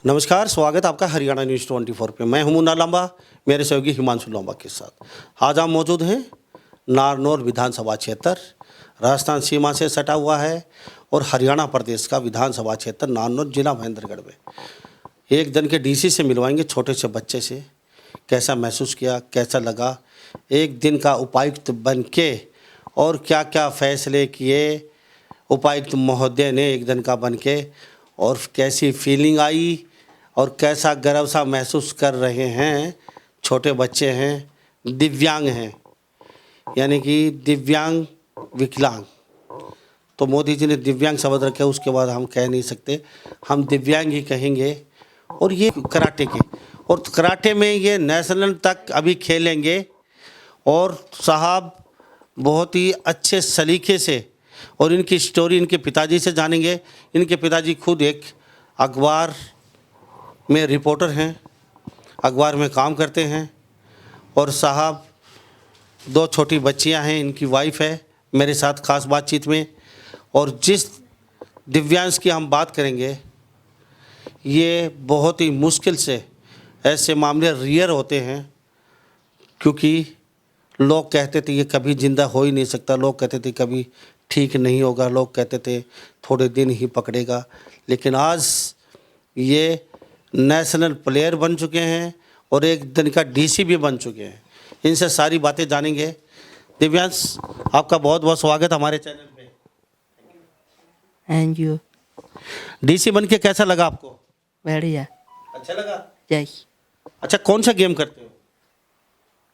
नमस्कार, स्वागत है आपका हरियाणा न्यूज़ 24 पे। मैं हूं मुन्ना लांबा, मेरे सहयोगी हिमांशु लांबा के साथ। आज हम मौजूद हैं नारनौल विधानसभा क्षेत्र, राजस्थान सीमा से सटा हुआ है और हरियाणा प्रदेश का विधानसभा क्षेत्र नारनौल जिला महेंद्रगढ़ में। एक दिन के डीसी से मिलवाएंगे, छोटे से बच्चे से। कैसा महसूस किया, कैसा लगा एक दिन का उपायुक्त बन के, और क्या क्या फैसले किए उपायुक्त महोदय ने एक दिन का बन के, और कैसी फीलिंग आई और कैसा गर्व सा महसूस कर रहे हैं। छोटे बच्चे हैं, दिव्यांग हैं, यानी कि दिव्यांग विकलांग। तो मोदी जी ने दिव्यांग शब्द रखे, उसके बाद हम कह नहीं सकते, हम दिव्यांग ही कहेंगे। और ये कराटे के, और कराटे में ये नेशनल तक अभी खेलेंगे। और साहब बहुत ही अच्छे सलीके से, और इनकी स्टोरी इनके पिताजी से जानेंगे। इनके पिताजी खुद एक अखबार में रिपोर्टर हैं, अखबार में काम करते हैं। और साहब 2 छोटी बच्चियां हैं, इनकी वाइफ है मेरे साथ खास बातचीत में। और जिस दिव्यांश की हम बात करेंगे, ये बहुत ही मुश्किल से ऐसे मामले रियर होते हैं, क्योंकि लोग कहते थे ये कभी ज़िंदा हो ही नहीं सकता, लोग कहते थे कभी ठीक नहीं होगा, लोग कहते थे थोड़े दिन ही पकड़ेगा। लेकिन आज ये नेशनल प्लेयर बन चुके हैं और एक दिन का डीसी भी बन चुके हैं। इनसे सारी बातें जानेंगे। दिव्यांश, आपका बहुत बहुत स्वागत हमारे चैनल पे। Thank you. डीसी बन के कैसा लगा आपको? बढ़िया। अच्छा लगा? जय। अच्छा, कौन सा गेम करते हो?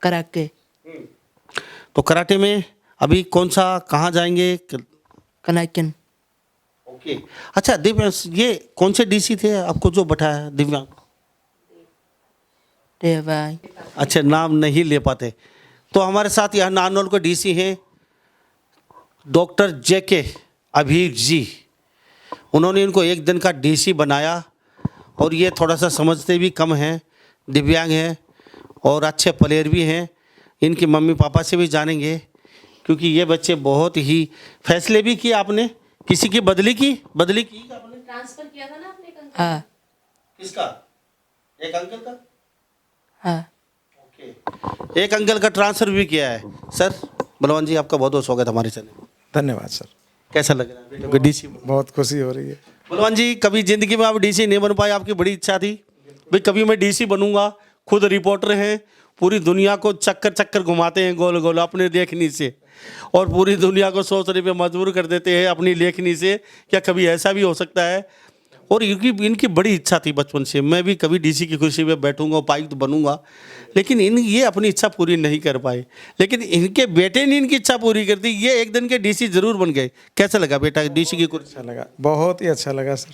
कराटे। तो कराटे में अभी कौन सा, कहाँ जाएंगे? कनाकन। ओके। अच्छा दिव्यांश, ये कौन से डीसी थे आपको जो बैठाया दिव्यांग? देवाई। अच्छा, नाम नहीं ले पाते। तो हमारे साथ यहाँ नारनौल के डीसी हैं डॉक्टर जेके अभीर जी। उन्होंने इनको एक दिन का डीसी बनाया, और ये थोड़ा सा समझते भी कम हैं, दिव्यांग हैं और अच्छे प्लेयर भी हैं। इनकी मम्मी पापा से भी जानेंगे, क्योंकि ये बच्चे बहुत ही फैसले भी किए। आपने किसी की बदली की आपने? ट्रांसफर किया था ना आपने एक अंकल? हाँ। किसका? एक अंकल का? हाँ। ओके, एक अंकल का ट्रांसफर भी किया है। सर बलवान जी, आपका बहुत बहुत स्वागत हमारे चैनल। धन्यवाद सर। कैसा लग रहा है बेटों को डीसी? बहुत खुशी हो रही है। बलवान जी, कभी जिंदगी में आप डीसी नहीं बन पाए, आपकी बड़ी इच्छा थी भाई कभी मैं डीसी बनूंगा। खुद रिपोर्टर हैं, पूरी दुनिया को चक्कर घुमाते हैं गोल गोल अपने लेखनी से, और पूरी दुनिया को सोचने पे मजबूर कर देते हैं अपनी लेखनी से। क्या कभी ऐसा भी हो सकता है? और इनकी बड़ी इच्छा थी बचपन से, मैं भी कभी डीसी की खुशी में बैठूंगा, उपायुक्त बनूंगा। लेकिन ये अपनी इच्छा पूरी नहीं कर पाए। लेकिन इनके बेटे ने इनकी इच्छा पूरी कर दी, ये एक दिन के डीसी जरूर बन गए। कैसा लगा बेटा डीसी की कुर्सी? अच्छा लगा, बहुत ही अच्छा लगा सर।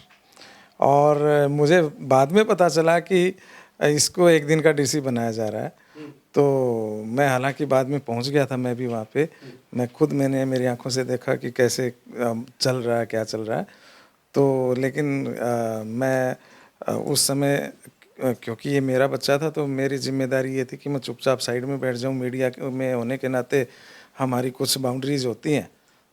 और मुझे बाद में पता चला कि इसको एक दिन का डीसी बनाया जा रहा है। तो मैं हालांकि बाद में पहुंच गया था, मैं भी वहाँ पे। मैंने मेरी आंखों से देखा कि कैसे चल रहा है, क्या चल रहा है। तो लेकिन मैं उस समय, क्योंकि ये मेरा बच्चा था, तो मेरी जिम्मेदारी ये थी कि मैं चुपचाप साइड में बैठ जाऊं। मीडिया में होने के नाते हमारी कुछ बाउंड्रीज होती हैं,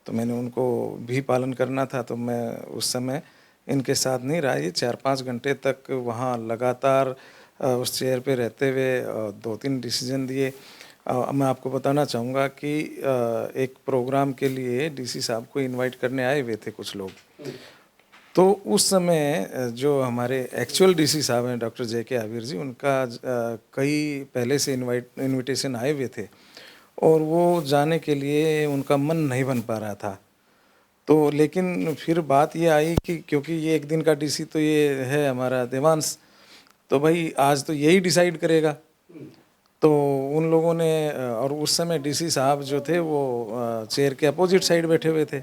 तो मैंने उनको भी पालन करना था। तो मैं उस समय इनके साथ नहीं रहा। ये 4-5 घंटे तक वहाँ लगातार उस चेयर पे रहते हुए 2-3 डिसीजन दिए। मैं आपको बताना चाहूँगा कि एक प्रोग्राम के लिए डीसी साहब को इनवाइट करने आए हुए थे कुछ लोग। तो उस समय जो हमारे एक्चुअल डीसी साहब हैं डॉक्टर जेके आबिर जी, उनका कई पहले से इनविटेशन आए हुए थे, और वो जाने के लिए उनका मन नहीं बन पा रहा था। तो लेकिन फिर बात ये आई कि क्योंकि ये एक दिन का डीसी तो ये है हमारा देवांश, तो भाई आज तो यही डिसाइड करेगा। तो उन लोगों ने, और उस समय डीसी साहब जो थे वो चेयर के अपोजिट साइड बैठे हुए थे।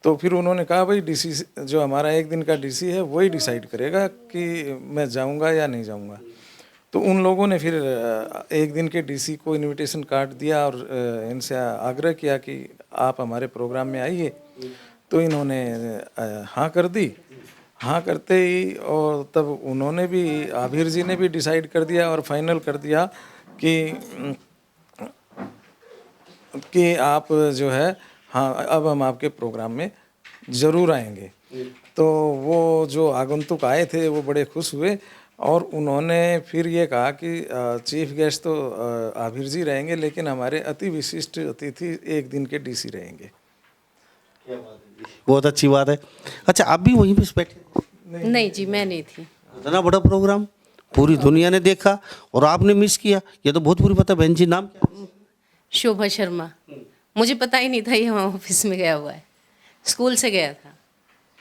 तो फिर उन्होंने कहा भाई डीसी जो हमारा एक दिन का डीसी है वही डिसाइड करेगा कि मैं जाऊंगा या नहीं जाऊंगा। तो उन लोगों ने फिर एक दिन के डीसी को इनविटेशन कार्ड दिया और इनसे आग्रह किया कि आप हमारे प्रोग्राम में आइए। तो इन्होंने हाँ कर दी। हाँ करते ही, और तब उन्होंने भी, आबिर जी ने भी डिसाइड कर दिया और फाइनल कर दिया कि आप जो है, हाँ अब हम आपके प्रोग्राम में ज़रूर आएंगे। तो वो जो आगंतुक आए थे वो बड़े खुश हुए और उन्होंने फिर ये कहा कि चीफ गेस्ट तो आबिर जी रहेंगे, लेकिन हमारे अति विशिष्ट अतिथि एक दिन के डीसी रहेंगे। बहुत अच्छी बात है। अच्छा, आप भी वहीं पे बैठे? नहीं जी, मैं नहीं थी। इतना बड़ा प्रोग्राम पूरी दुनिया ने देखा और आपने मिस किया, ये तो बहुत बुरी बात है। बहन जी, नाम क्या है? शोभा शर्मा। मुझे पता ही नहीं था ये वहाँ ऑफिस में गया हुआ है, स्कूल से गया था।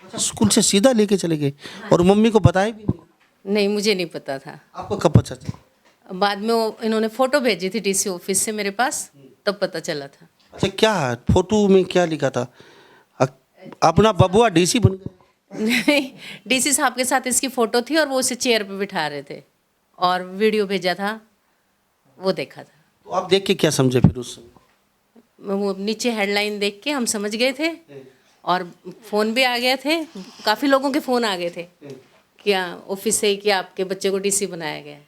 अच्छा, स्कूल से सीधा लेके चले गए और मम्मी को बताया भी नहीं? नहीं, मुझे नहीं पता था। आपको कब पता चला? बाद में वो इन्होंने फ़ोटो भेजी थी डीसी ऑफिस से मेरे पास, तब पता चला था। अच्छा, क्या फोटो में क्या लिखा था? अपना बबुआ डीसी बन गया? नहीं, डीसी साहब के साथ इसकी फ़ोटो थी और वो उसे चेयर पे बिठा रहे थे और वीडियो भेजा था, वो देखा था। तो आप देख के क्या समझे फिर उस समय? वो नीचे हेडलाइन देख के हम समझ गए थे और फ़ोन भी आ गए थे, काफ़ी लोगों के फ़ोन आ गए थे कि ऑफिस से ही कि आपके बच्चे को डीसी बनाया गया है।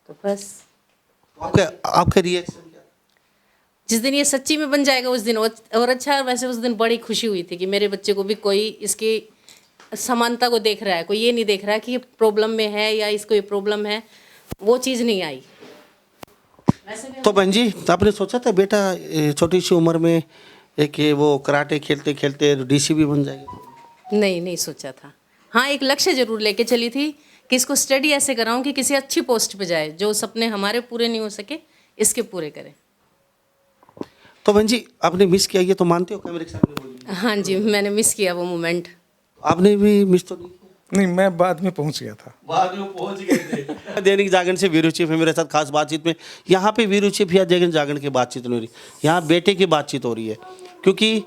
तो बस आपका रिएक्शन क्या? जिस दिन ये सच्ची में बन जाएगा उस दिन और अच्छा। वैसे उस दिन बड़ी खुशी हुई थी कि मेरे बच्चे को भी कोई इसकी समानता को देख रहा है, कोई ये नहीं देख रहा है कि ये प्रॉब्लम में है या इसको ये प्रॉब्लम है, वो चीज़ नहीं आई। तो बहन जी, आपने सोचा था बेटा छोटी सी उम्र में एक ये वो कराटे खेलते खेलते डीसी भी बन जाएगा? नहीं, नहीं सोचा था। हाँ, एक लक्ष्य जरूर लेके चली थी कि इसको स्टडी ऐसे कराऊं कि किसी अच्छी पोस्ट पे जाए, जो सपने हमारे पूरे नहीं हो सके इसके पूरे करे। तो बहन जी, आपने मिस किया ये तो मानते हो? कैमरे के सामने बोलिए। हाँ जी, मैंने मिस किया वो मोमेंट। आपने भी मिस तो नहीं किया? नहीं, मैं बाद में पहुंच गया था। बाद में पहुंच गए थे। दैनिक जागरण से वीरू चीफ है मेरे साथ खास बातचीत में। यहाँ पे वीरू चीफ या दैनिक जागरण की बातचीत नहीं हो रही, यहाँ बेटे की बातचीत हो रही है। क्योंकि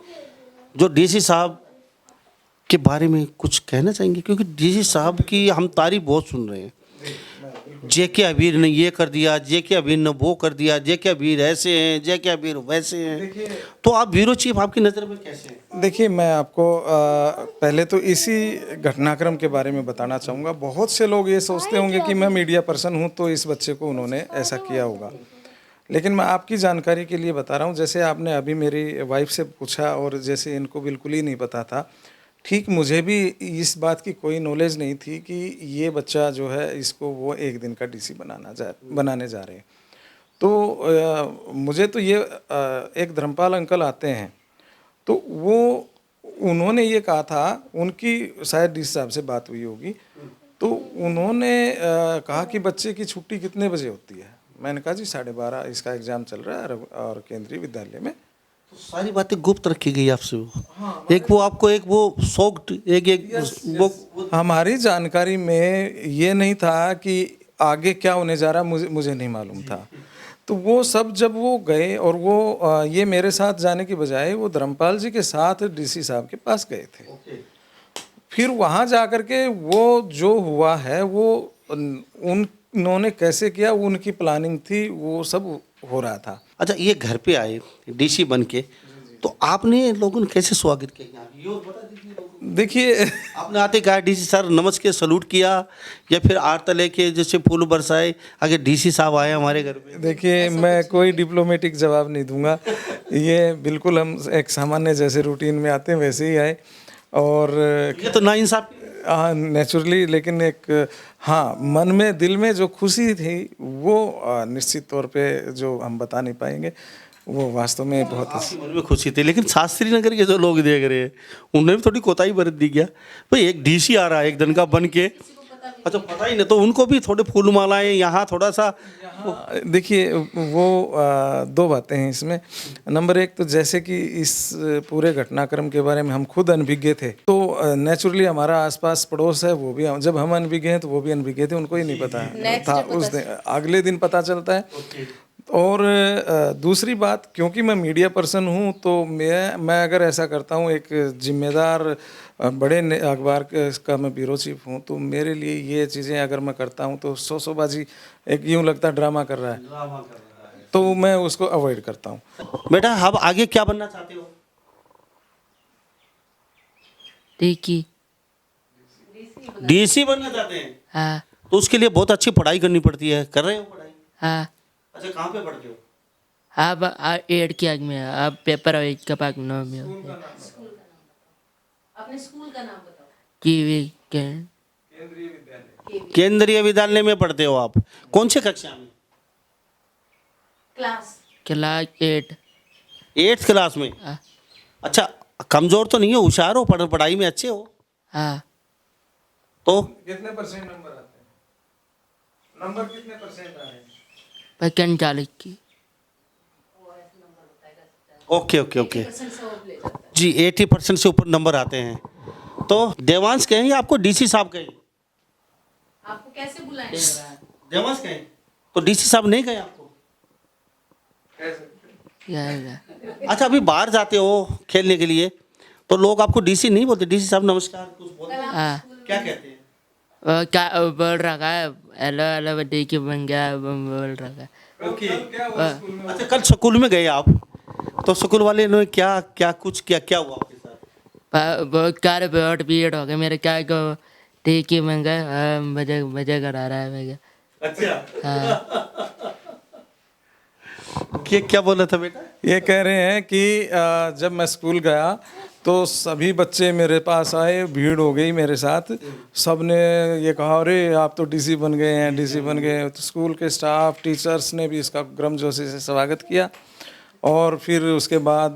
जो डीसी साहब के बारे में कुछ कहना चाहेंगे? क्योंकि डीसी साहब की हम तारीफ बहुत सुन रहे हैं। जेके अबीर ने ये कर दिया, जेके अबीर ने वो कर दिया, जेके अबीर ऐसे हैं, जेके अबीर वैसे हैं। तो आप ब्यूरो चीफ आपकी नज़र में कैसे हैं? देखिए, मैं आपको पहले तो इसी घटनाक्रम के बारे में बताना चाहूँगा। बहुत से लोग ये सोचते होंगे कि मैं मीडिया पर्सन हूँ तो इस बच्चे को उन्होंने ऐसा किया होगा, लेकिन मैं आपकी जानकारी के लिए बता रहा हूँ। जैसे आपने अभी मेरी वाइफ से पूछा और जैसे इनको बिल्कुल ही नहीं पता था, ठीक मुझे भी इस बात की कोई नॉलेज नहीं थी कि ये बच्चा जो है इसको वो एक दिन का डीसी बनाने जा रहे हैं। तो मुझे तो ये एक धर्मपाल अंकल आते हैं, तो वो उन्होंने ये कहा था, उनकी शायद डीसी साहब से बात हुई होगी, तो उन्होंने कहा कि बच्चे की छुट्टी कितने बजे होती है। मैंने कहा जी 12:30 इसका एग्ज़ाम चल रहा है और केंद्रीय विद्यालय में। तो सारी बातें गुप्त रखी गई आपसे? वो एक वो आपको एक वो शौक वो हमारी जानकारी में ये नहीं था कि आगे क्या होने जा रहा, मुझे नहीं मालूम था। तो वो सब जब वो गए और वो ये मेरे साथ जाने की बजाय वो धर्मपाल जी के साथ डीसी साहब के पास गए थे। फिर वहाँ जा कर के वो जो हुआ है वो उन्होंने कैसे किया, उनकी प्लानिंग थी, वो सब हो रहा था। अच्छा, ये घर पे आए डीसी बन के, तो आपने लोगों ने कैसे स्वागत किया? ये और बता दीजिए लोगों को। देखिए, आपने आते कहा डीसी सर नमस्ते सलूट किया या फिर आरता लेके जैसे फूल बरसाए आगे डीसी साहब आए हमारे घर पे? देखिए, मैं कोई डिप्लोमेटिक जवाब नहीं दूंगा। ये बिल्कुल हम एक सामान्य जैसे रूटीन में आते हैं वैसे ही आए और ये तो नाइंसाफी नेचुरली, लेकिन एक हाँ, मन में दिल में जो खुशी थी वो निश्चित तौर पे जो हम बता नहीं पाएंगे, वो वास्तव में बहुत आपके मन में खुशी थी। लेकिन शास्त्री नगर के जो लोग देख रहे हैं उन्होंने भी थोड़ी कोताही बरत दी क्या? भाई एक डीसी आ रहा है एक दिन का बन के, अच्छा पता ही नहीं, तो उनको भी थोड़े फूल मालाएं यहाँ थोड़ा सा। देखिए, वो दो बातें हैं इसमें। नंबर एक तो जैसे कि इस पूरे घटनाक्रम के बारे में हम खुद अनभिज्ञ थे, तो नेचुरली हमारा आसपास पड़ोस है, वो भी जब हम अनभिज्ञ हैं तो वो भी अनभिज्ञ थे, उनको ही नहीं पता था। उस दिन अगले दिन पता चलता है। और दूसरी बात, क्योंकि मैं मीडिया पर्सन हूँ तो मैं अगर ऐसा करता हूँ, एक जिम्मेदार बड़े अखबार का मैं ब्यूरो चीफ हूँ, तो मेरे लिए ये चीज़ें अगर मैं करता हूँ तो सौबाजी एक यूँ लगता है ड्रामा कर रहा है, तो मैं उसको अवॉइड करता हूँ। बेटा अब आगे क्या बनना चाहते हो? डीसी बनना चाहते हैं? हाँ तो उसके लिए बहुत अच्छी पढ़ाई करनी पड़ती है, कर रहे हो पढ़ाई? हाँ अच्छा, कहाँ पे पढ़ते हो? अब एड की आग में अब पेपर का पाक नो में अपने स्कूल का नाम बताओ। जीवी के केंद्रीय विद्यालय में पढ़ते हो आप? कौन से कक्षा में? Class class 8। 8th क्लास में? हाँ। अच्छा, कमजोर तो नहीं हो, होशियार हो, पढ़ाई में अच्छे हो हाँ। तो? कितने परसेंट नंबर आते हैं? नंबर कितने परसेंट आ रहे हैं? 45 की। ओके ओके ओके जी, 80% से ऊपर नंबर आते हैं। तो देवांश कहें या आपको डीसी साहब कहें? आपको कैसे बुलाएं? देवांश कहें तो डीसी साहब नहीं कहें आपको? जाएगा। अच्छा, अभी बाहर जाते हो खेलने के लिए तो लोग आपको डीसी नहीं बोलते? डीसी साहब नमस्कार कुछ बोलते हैं? हाँ। क्या कहते हैं? वो क्या बोल रखा है, हेलो हेलो बड्डी की बन गया बोल रखा है। ओके। अच्छा, कल स्कूल में गए आप तो स्कूल वाले ने क्या क्या कुछ क्या क्या हुआ आपके साथ? बहुत सारे बहुत भीड़ हो गए मेरे, क्या को ठीक ही बन गए। मजे मजे करा रहा है मैं। अच्छा, हाँ। क्या बोला था बेटा? ये कह रहे हैं कि जब मैं स्कूल गया तो सभी बच्चे मेरे पास आए, भीड़ हो गई मेरे साथ। सब ने ये कहा, अरे आप तो डीसी बन गए हैं, डीसी बन गए। तो स्कूल के स्टाफ टीचर्स ने भी इसका गर्मजोशी से स्वागत किया और फिर उसके बाद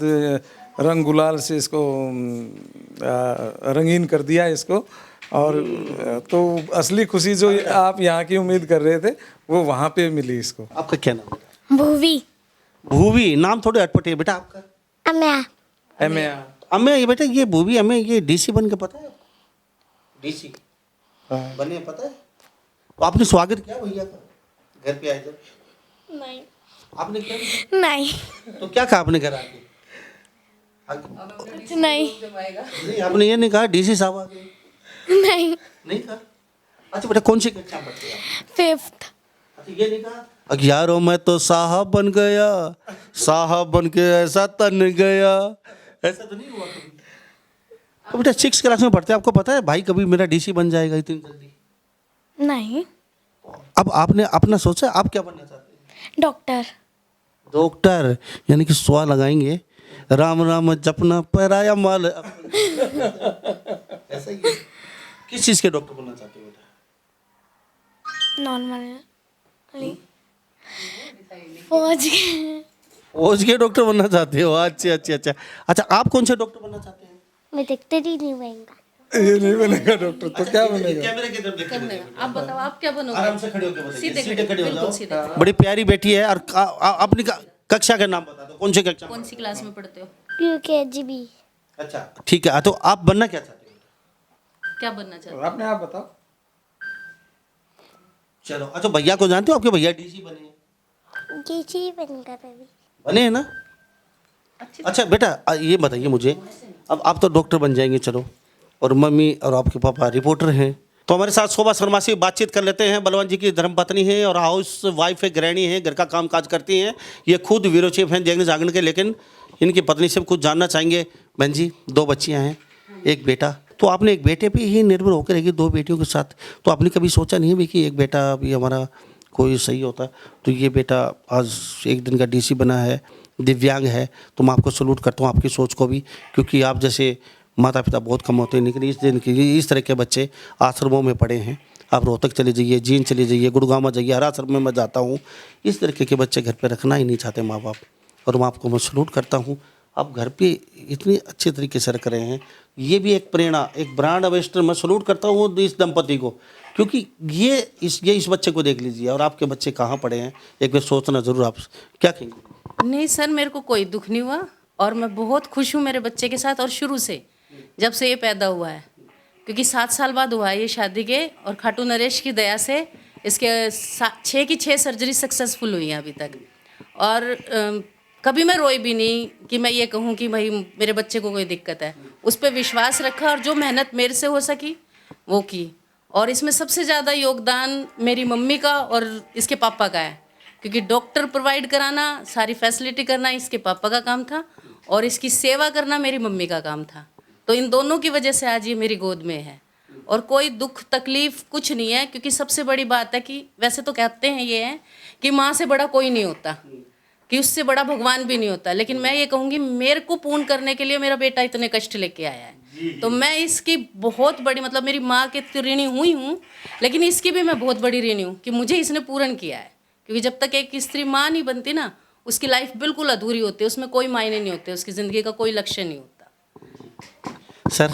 रंग गुलाल से इसको रंगीन कर दिया इसको। और तो असली खुशी जो आप यहाँ की उम्मीद कर रहे थे वो वहाँ पे मिली इसको। आपका क्या नाम है? भूवी। भूवी, नाम थोड़े अटपटे है बेटा आपका। अम्या। अम्मे, ये बेटा ये भूवी अम्मे ये डीसी बन के पता है? डीसी बने पता है? तो आपने स्वागत किया भैया का घर पे आए जब? नहीं। आपने क्या? नहीं। तो क्या कहा आपने घर आके? कुछ नहीं। नहीं, आपने ये नहीं कहा डीसी साहब आ गए? नहीं। नहीं कहा? अच्छा बेटा, कौन सी कक्षा में पढ़ते हैं आप? 5th। अच्छा, ये नहीं कहा यारो मैं तो साहब बन गया, साहब बन के ऐसा तन गया, ऐसा तो नहीं हुआ कभी? तो बेटा 6th क्लास में पढ़ते हैं, आपको पता है भाई कभी मेरा डीसी बन जाएगा इतनी जल्दी? नहीं। अब आपने अपना सोचा आप क्या बनना चाहते हैं? डॉक्टर। डॉक्टर, यानी कि स्वा लगाएंगे, राम राम जपना पराया माल। ऐसा ही है। किस चीज़ के डॉक्टर बनना चाहते हो बेटा? नॉर्मली फौज के। फौज के डॉक्टर बनना चाहते हो? अच्छा अच्छा अच्छा अच्छा, आप कौन से डॉक्टर बनना चाहते हैं? मैं देखते ही नहीं बनेगा। ये नहीं बनेगा डॉक्टर तो क्या बनेगा? कैमरे की तरफ देखते हैं। आप बताओ आप क्या बनोगे? आराम से खड़े होकर बताइए। सीधे सीधे खड़े हो बिल्कुल जाओ। सीधे। बड़ी प्यारी बेटी है और अपनी कक्षा का नाम बता दो, कौन सी कक्षा में? कौन सी क्लास में पढ़ते हो? UKGB। अच्छा ठीक है, तो आप बनना क्या चाहते हो? क्या बनना चाहते हो? आपने आप बताओ। चलो, अच्छा भैया को जानते हो? आपके भैया डीसी बने हैं? डीसी बनकर अभी। बने हैं ना? अच्छा बेटा, ये बताइए मुझे, अब आप तो डॉक्टर बन जाएंगे चलो, और मम्मी और आपके पापा रिपोर्टर हैं, तो हमारे साथ शोभा शर्मा से बातचीत कर लेते हैं। बलवंत जी की धर्मपत्नी है और हाउस वाइफ है, गृहिणी है, घर का काम काज करती हैं। ये खुद ब्यूरो चीफ हैं जैन जागरण के, लेकिन इनकी पत्नी से कुछ जानना चाहेंगे। बहन जी, 2 बच्चियाँ हैं, एक बेटा, तो आपने एक बेटे पे ही निर्भर होकर रहेगी 2 बेटियों के साथ, तो आपने कभी सोचा नहीं भी कि एक बेटा भी हमारा कोई सही होता? तो ये बेटा आज एक दिन का डीसी बना है, दिव्यांग है, तो मैं आपको सलूट करता हूँ, आपकी सोच को भी, क्योंकि आप जैसे माता पिता बहुत कम होते हैं, लेकिन इस दिन की इस तरह के बच्चे आश्रमों में पढ़े हैं। आप रोहतक चले जाइए, जींद चले जाइए, गुड़गांव में जाइए, हर आश्रम में मैं जाता हूँ। इस तरीके के बच्चे घर पे रखना ही नहीं चाहते माँ बाप, और मैं आपको मैं सलूट करता हूँ। आप घर पे इतनी अच्छे तरीके से रख रहे हैं, ये भी एक प्रेरणा, एक ब्रांड एम्बेसडर मैं सलूट करता हूँ इस दंपति को, क्योंकि ये इस बच्चे को देख लीजिए, और आपके बच्चे कहाँ पढ़े हैं, एक बार सोचना ज़रूर। आप क्या कहेंगे? नहीं सर, मेरे को कोई दुख नहीं हुआ और मैं बहुत खुश हूँ मेरे बच्चे के साथ, और शुरू से जब से ये पैदा हुआ है, क्योंकि 7 साल बाद हुआ है ये शादी के, और खाटू नरेश की दया से इसके 6 की 6 सर्जरी सक्सेसफुल हुई हैं अभी तक। और कभी मैं रोई भी नहीं कि मैं ये कहूँ कि भाई मेरे बच्चे को कोई दिक्कत है। उस पर विश्वास रखा और जो मेहनत मेरे से हो सकी वो की, और इसमें सबसे ज़्यादा योगदान मेरी मम्मी का और इसके पापा का है, क्योंकि डॉक्टर प्रोवाइड कराना, सारी फैसिलिटी करना इसके पापा का काम था, और इसकी सेवा करना मेरी मम्मी का काम था। तो इन दोनों की वजह से आज ये मेरी गोद में है, और कोई दुख तकलीफ कुछ नहीं है, क्योंकि सबसे बड़ी बात है कि वैसे तो कहते हैं ये है कि माँ से बड़ा कोई नहीं होता, कि उससे बड़ा भगवान भी नहीं होता, लेकिन मैं ये कहूँगी मेरे को पूर्ण करने के लिए मेरा बेटा इतने कष्ट लेके आया है, तो मैं इसकी बहुत बड़ी, मतलब मेरी माँ के तो ऋणी हुई हूँ, लेकिन इसकी भी मैं बहुत बड़ी ऋणी हूँ कि मुझे इसने पूर्ण किया है। क्योंकि जब तक एक स्त्री माँ नहीं बनती ना, उसकी लाइफ बिल्कुल अधूरी होती है, उसमें कोई मायने नहीं होते, उसकी ज़िंदगी का कोई लक्ष्य नहीं होता। सर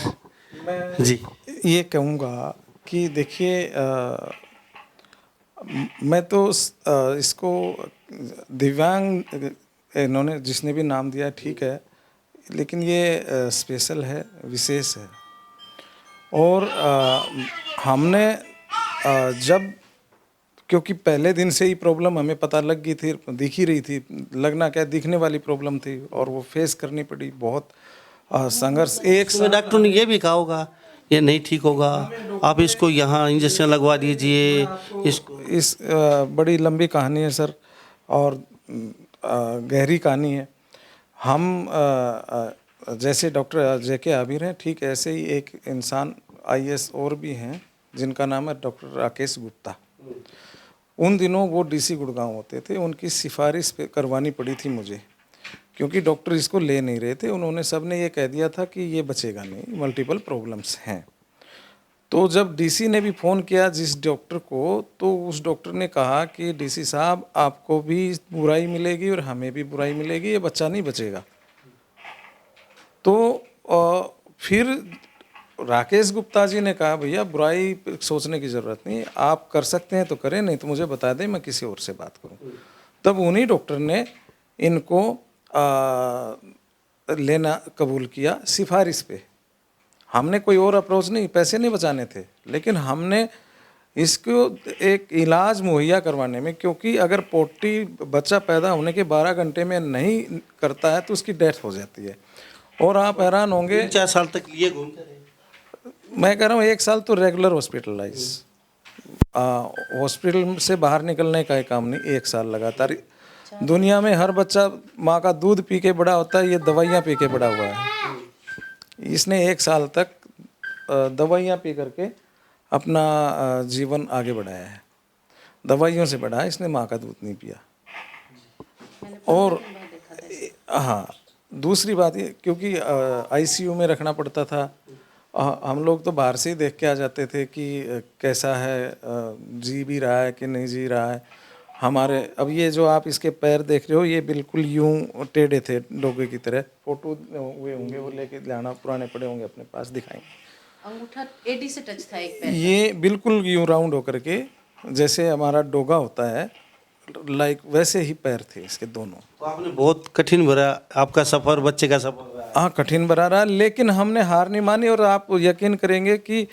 जी, ये कहूँगा कि देखिए मैं तो इसको दिव्यांग, इन्होंने जिसने भी नाम दिया ठीक है, लेकिन ये स्पेशल है, विशेष है। और हमने जब, क्योंकि पहले दिन से ही प्रॉब्लम हमें पता लग गई थी, दिख ही रही थी, लगना क्या दिखने वाली प्रॉब्लम थी, और वो फेस करनी पड़ी बहुत संघर्ष। एक तो डॉक्टर ने ये भी कहा होगा ये नहीं ठीक होगा, आप इसको यहाँ इंजेक्शन लगवा दीजिए, इसको। इस बड़ी लंबी कहानी है सर, और गहरी कहानी है। हम जैसे डॉक्टर जेके आबिर हैं, ठीक ऐसे ही एक इंसान आईएएस और भी हैं जिनका नाम है डॉक्टर राकेश गुप्ता। उन दिनों वो डीसी गुड़गांव होते थे, उनकी सिफारिश पे करवानी पड़ी थी मुझे, क्योंकि डॉक्टर इसको ले नहीं रहे थे। उन्होंने सबने ये कह दिया था कि ये बचेगा नहीं, मल्टीपल प्रॉब्लम्स हैं। तो जब डीसी ने भी फ़ोन किया जिस डॉक्टर को, तो उस डॉक्टर ने कहा कि डीसी साहब आपको भी बुराई मिलेगी और हमें भी बुराई मिलेगी, ये बच्चा नहीं बचेगा। तो फिर राकेश गुप्ता जी ने कहा भैया बुराई सोचने की ज़रूरत नहीं, आप कर सकते हैं तो करें, नहीं तो मुझे बता दें, मैं किसी और से बात करूं। तब उन्हीं डॉक्टर ने इनको लेना कबूल किया सिफारिश पे। हमने कोई और अप्रोच नहीं, पैसे नहीं बचाने थे, लेकिन हमने इसको एक इलाज मुहैया करवाने में, क्योंकि अगर पोटी बच्चा पैदा होने के 12 घंटे में नहीं करता है तो उसकी डेथ हो जाती है। और आप हैरान होंगे, 4 साल तक लिए घूमते रहे। मैं कह रहा हूँ 1 साल तो रेगुलर हॉस्पिटलाइज, हॉस्पिटल से बाहर निकलने का ही काम नहीं, 1 साल लगातार। दुनिया में हर बच्चा माँ का दूध पी के बड़ा होता है, ये दवाइयाँ पी के बड़ा हुआ है। इसने 1 साल तक दवाइयाँ पी करके अपना जीवन आगे बढ़ाया है। दवाइयों से बढ़ा, इसने माँ का दूध नहीं पिया। और हाँ, दूसरी बात ये, क्योंकि आईसीयू में रखना पड़ता था, हम लोग तो बाहर से ही देख के आ जाते थे कि कैसा है, जी भी रहा है कि नहीं जी रहा है। हमारे अब ये जो आप इसके पैर देख रहे हो, ये बिल्कुल यूं टेढ़े थे डोगे की तरह। फोटो हुए होंगे, वो लेके जाना, पुराने पड़े होंगे अपने पास, दिखाएंगे। अंगूठा एडी से टच था एक पैर। ये बिल्कुल यूं राउंड होकर के, जैसे हमारा डोगा होता है, लाइक वैसे ही पैर थे इसके दोनों। तो आपने बहुत कठिन भरा आपका सफ़र, बच्चे का सफ़र रहा। हाँ, कठिन भरा रहा, लेकिन हमने हार नहीं मानी। और आप यकीन करेंगे कि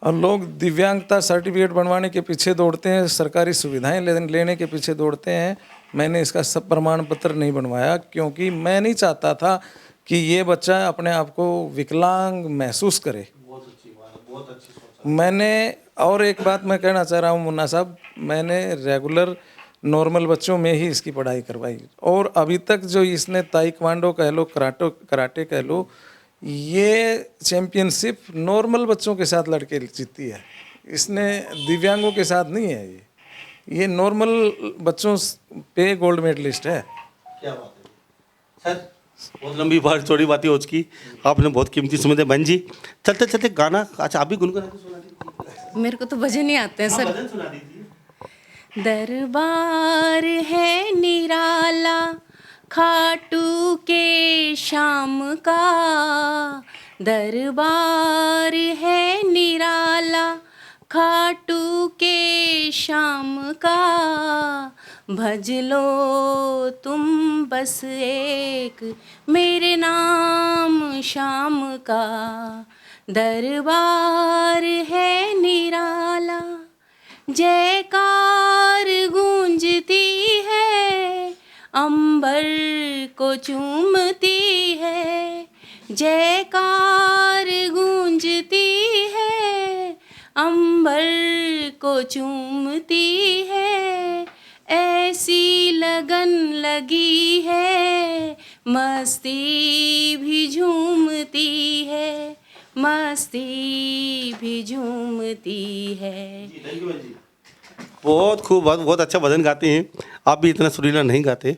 लोग दिव्यांगता सर्टिफिकेट बनवाने के पीछे दौड़ते हैं, सरकारी सुविधाएं लेने के पीछे दौड़ते हैं। मैंने इसका सब प्रमाण पत्र नहीं बनवाया, क्योंकि मैं नहीं चाहता था कि ये बच्चा अपने आप को विकलांग महसूस करे। बहुत अच्छी बात है, बहुत अच्छी सोच। मैंने और एक बात मैं कहना चाह रहा हूँ मुन्ना साहब, मैंने रेगुलर नॉर्मल बच्चों में ही इसकी पढ़ाई करवाई, और अभी तक जो इसने ताइक्वांडो कह लो, कराटे कह लो, ये चैम्पियनशिप नॉर्मल बच्चों के साथ लड़के जीतती है। इसने दिव्यांगों के साथ नहीं है, ये नॉर्मल बच्चों पे गोल्ड मेडलिस्ट है। क्या बात है सर, बहुत लंबी बात, चौड़ी बातें हो चुकी, आपने बहुत कीमती समय दिया। बहन जी, चलते चलते गाना, अच्छा आप भी गुनगुना के सुना दीजिए। मेरे को तो भजन ही आते हैं सर। भजन सुना दीजिए। दरबार है निराला खाटू के श्याम का, दरबार है निराला खाटू के श्याम का, भज लो तुम बस एक मेरे नाम श्याम का, दरबार है निराला। जयकार गूंजती है, अंबर को चूमती है, जयकार गूंजती है, अंबर को चूमती है, ऐसी लगन लगी है, मस्ती भी झूमती है, मस्ती भी झूमती है। बहुत खूब, बहुत बहुत अच्छा भजन गाते हैं आप भी, इतना सुरीला नहीं गाते।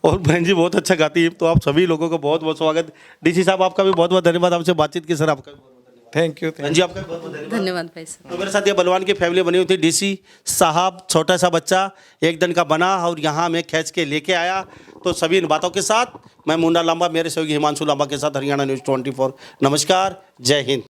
और बहन जी बहुत अच्छा गाती है। तो आप सभी लोगों को बहुत बहुत स्वागत। डीसी साहब आपका भी बहुत बहुत धन्यवाद, हमसे बातचीत की। सर आपका भी बहुत बहुत धन्यवाद। Thank you. बहन जी आपका भी बहुत बहुत धन्यवाद। धन्यवाद भाई साहब। तो मेरे साथ ये बलवान की फैमिली बनी हुई थी। डीसी साहब छोटा सा बच्चा एक दिन का बना और यहाँ मैं खींच के लेके आया। तो सभी इन बातों के साथ मैं मुन्ना लांबा, मेरे सहयोगी हिमांशु लांबा के साथ हरियाणा न्यूज़ 24। नमस्कार, जय हिंद।